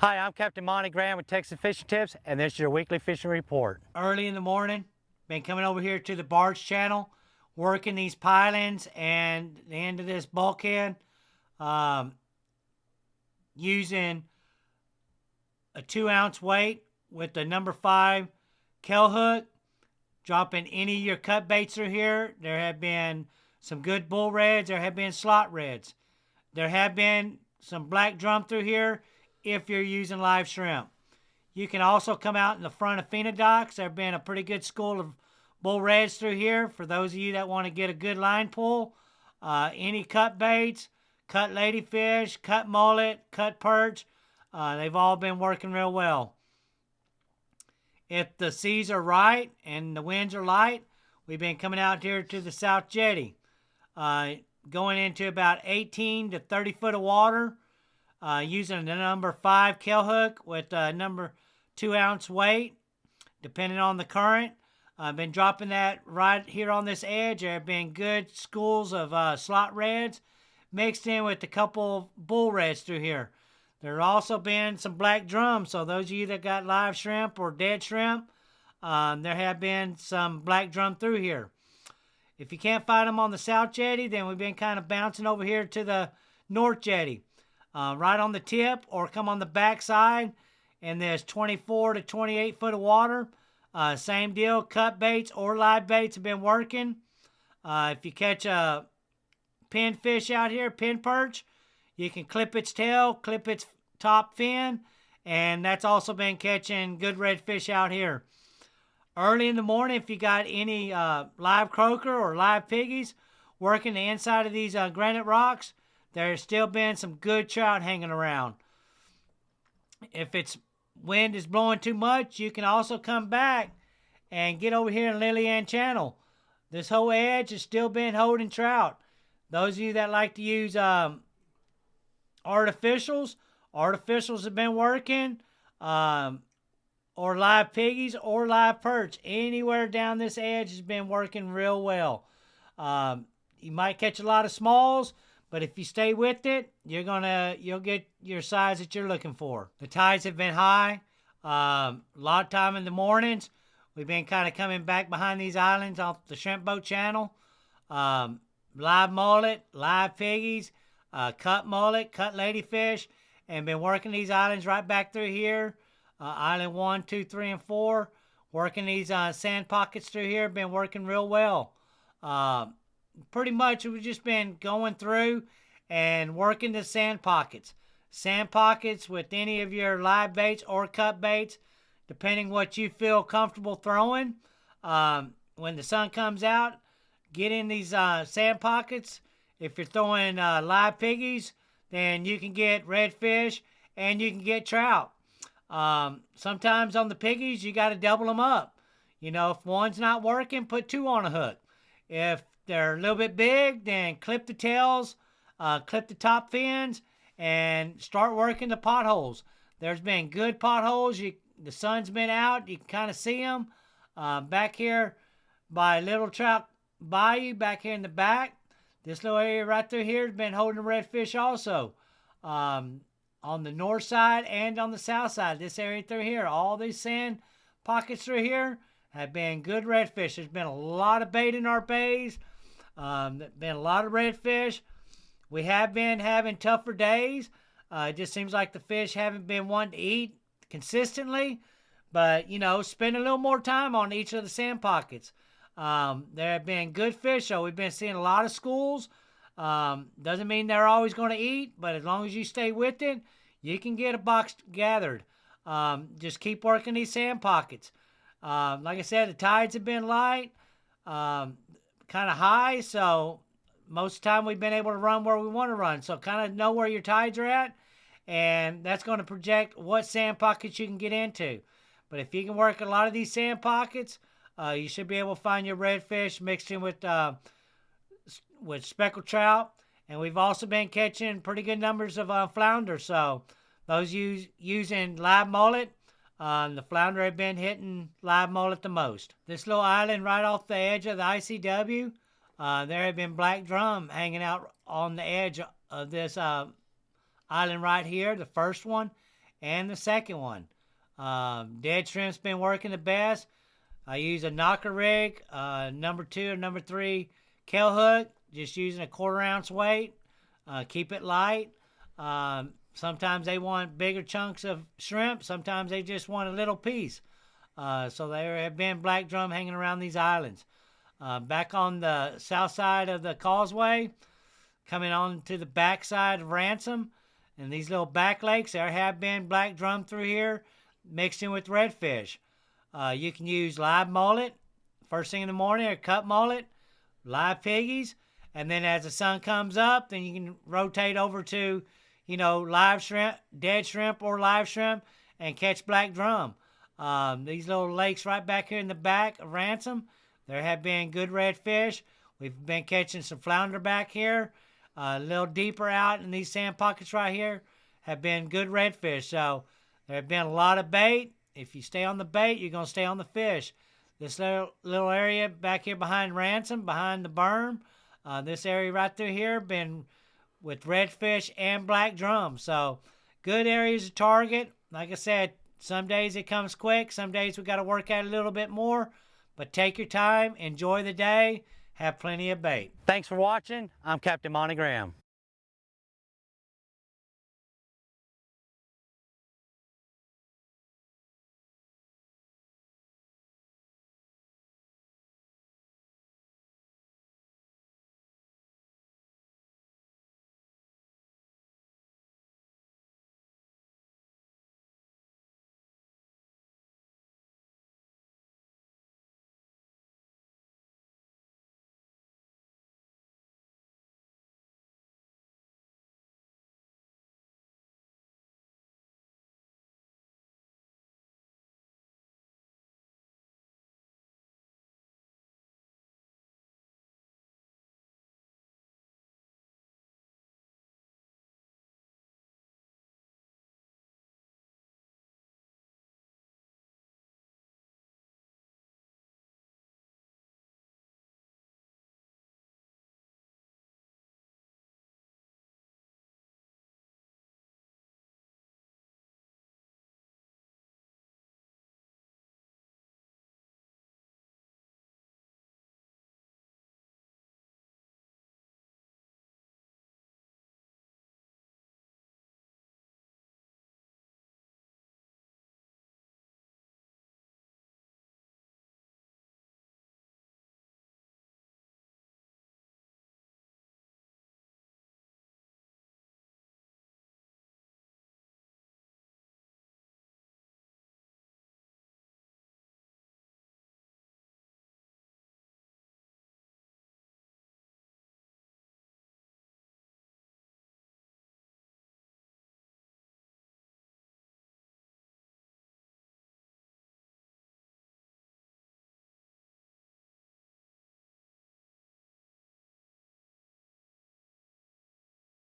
Hi, I'm Captain Monte with Texas Fishing Tips, and this is your weekly fishing report. Early in the morning, been coming over here to the Barge channel, working these pilings and the end of this bulkhead, um, using a 2-ounce weight with the number 5 Kell hook, dropping any of your cut baits through here. There have been some good bull reds, there have been slot reds. There have been some black drum through here if you're using live shrimp. You can also come out in the front of Fina docks. There have been a pretty good school of bull reds through here for those of you that want to get a good line pull. Any cut baits, cut ladyfish, cut mullet, cut perch, they've all been working real well. If the seas are right and the winds are light, we've been coming out here to the South Jetty, going into about 18 to 30 foot of water, using the number 5 Kell hook with a number 2-ounce weight, depending on the current. I've been dropping that right here on this edge. There have been good schools of slot reds mixed in with a couple bull reds through here. There have also been some black drums, so those of you that got live shrimp or dead shrimp, there have been some black drum through here. If you can't find them on the South Jetty, then we've been kind of bouncing over here to the North Jetty. Right on the tip, or come on the back side, and there's 24 to 28 foot of water. Same deal, cut baits or live baits have been working. If you catch a pin fish out here, pin perch, you can clip its tail, clip its top fin, and that's also been catching good redfish out here. Early in the morning, if you got any live croaker or live piggies working the inside of these granite rocks, there's still been some good trout hanging around. If it's wind is blowing too much, you can also come back and get over here in Lillian Channel. This whole edge has still been holding trout. Those of you that like to use artificials have been working, or live piggies or live perch. Anywhere down this edge has been working real well. You might catch a lot of smalls, but if you stay with it, you'll get your size that you're looking for. The tides have been high. A lot of time in the mornings, we've been kind of coming back behind these islands off the shrimp boat channel. Live mullet, live piggies, cut mullet, cut ladyfish, and been working these islands right back through here. Island 1, 2, 3, and 4. Working these sand pockets through here, been working real well. Pretty much we've just been going through and working the sand pockets. Sand pockets with any of your live baits or cut baits, depending what you feel comfortable throwing. When the sun comes out, get in these sand pockets. If you're throwing live piggies, then you can get redfish and you can get trout. Sometimes on the piggies, you got to double them up. You know, if one's not working, put 2 on a hook. If they're a little bit big, then clip the tails, clip the top fins, and start working the potholes. There's been good potholes. The sun's been out. You can kind of see them. Back here by Little Trout Bayou, back here in the back. This little area right through here has been holding redfish also. On the north side and on the south side, this area through here, all these sand pockets through here have been good redfish. There's been a lot of bait in our bays. Been a lot of redfish. We have been having tougher days. It just seems like the fish haven't been wanting to eat consistently. But, you know, spend a little more time on each of the sand pockets. There have been good fish, so we've been seeing a lot of schools. Doesn't mean they're always going to eat, but as long as you stay with it, you can get a box gathered. Just keep working these sand pockets. Like I said, the tides have been light, kind of high, so most of the time we've been able to run where we want to run. So kind of know where your tides are at, and that's going to project what sand pockets you can get into. But if you can work a lot of these sand pockets, you should be able to find your redfish mixed in with speckled trout. And we've also been catching pretty good numbers of flounder. So those using live mullet, the flounder have been hitting live mullet the most. This little island right off the edge of the ICW, there have been black drum hanging out on the edge of this island right here, the first one. and the second one. Dead shrimp's been working the best. I use a knocker rig, number 2 or number 3 Kell hook, just using a 1/4 ounce weight. Keep it light. Sometimes they want bigger chunks of shrimp. Sometimes they just want a little piece. So there have been black drum hanging around these islands. Back on the south side of the causeway, coming on to the back side of Ransom, and these little back lakes, there have been black drum through here mixed in with redfish. You can use live mullet first thing in the morning, or cut mullet, live piggies, and then as the sun comes up, then you can rotate over to, live shrimp, dead shrimp, or live shrimp, and catch black drum. These little lakes right back here in the back of Ransom, there have been good redfish. We've been catching some flounder back here. A little deeper out in these sand pockets right here have been good redfish. So there have been a lot of bait. If you stay on the bait, you're going to stay on the fish. This little area back here behind Ransom, behind the berm, this area right through here, been with redfish and black drum. So good areas to target. Like I said, some days it comes quick. Some days we got to work at it a little bit more. But take your time, enjoy the day, have plenty of bait. Thanks for watching. I'm Captain Monte.